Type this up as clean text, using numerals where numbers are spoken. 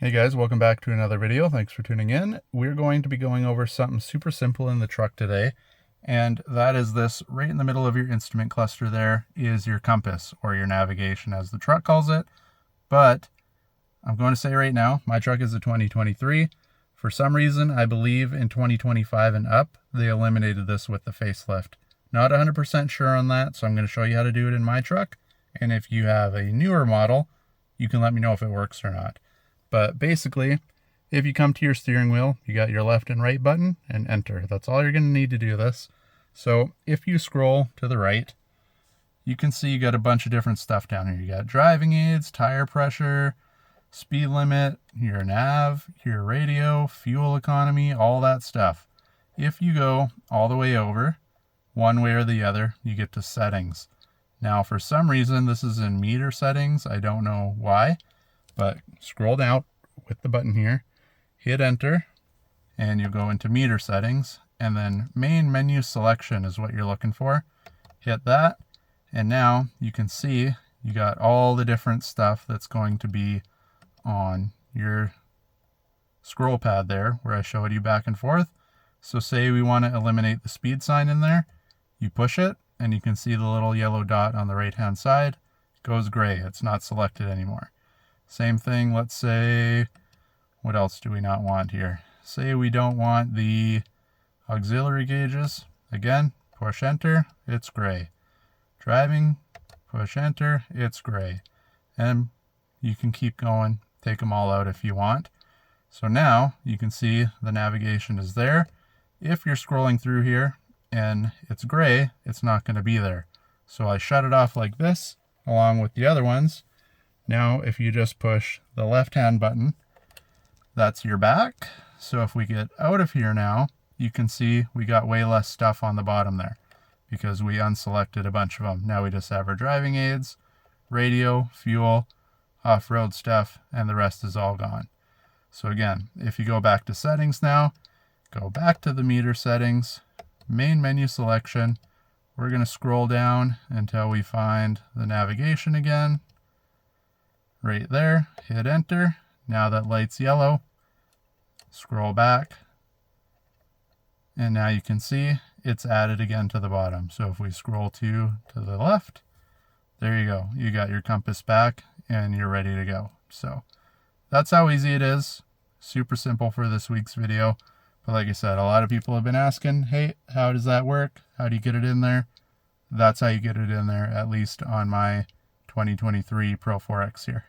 Hey guys, welcome back to another video. Thanks for tuning in. We're going to be going over something super simple in the truck today, and that is this. Right in the middle of your instrument cluster there is your compass, or your navigation as the truck calls it. But I'm going to say right now, my truck is a 2023. For some reason, I believe in 2025 and up, they eliminated this with the facelift. Not 100% sure on that, so I'm going to show you how to do it in my truck. And if you have a newer model, you can let me know if it works or not. But basically, if you come to your steering wheel, you got your left and right button and enter. That's all you're going to need to do this. So if you scroll to the right, you can see you got a bunch of different stuff down here. You got driving aids, tire pressure, speed limit, your nav, your radio, fuel economy, all that stuff. If you go all the way over, one way or the other, you get to settings. Now, for some reason, this is in meter settings. I don't know why. But scroll down with the button here, hit enter, and you'll go into meter settings, and then main menu selection is what you're looking for. Hit that, and now you can see you got all the different stuff that's going to be on your scroll pad there where I showed you back and forth. So say we want to eliminate the speed sign in there, you push it, and you can see the little yellow dot on the right hand side. It goes gray, it's not selected anymore. Same thing, let's say, what else do we not want here? Say we don't want the auxiliary gauges. Again, push enter, it's gray. Driving, push enter, it's gray. And you can keep going, take them all out if you want. So now you can see the navigation is there. If you're scrolling through here and it's gray, it's not going to be there. So I shut it off like this, along with the other ones. Now, if you just push the left-hand button, that's your back. So if we get out of here now, you can see we got way less stuff on the bottom there because we unselected a bunch of them. Now we just have our driving aids, radio, fuel, off-road stuff, and the rest is all gone. So again, if you go back to settings now, go back to the meter settings, main menu selection. We're going to scroll down until we find the navigation again. Right there, hit enter. Now that light's yellow, scroll back, and now you can see it's added again to the bottom. So if we scroll to the left, there you go. You got your compass back and you're ready to go. So that's how easy it is. Super simple for this week's video. But like I said, a lot of people have been asking, hey, how does that work? How do you get it in there? That's how you get it in there, at least on my 2023 Pro 4X here.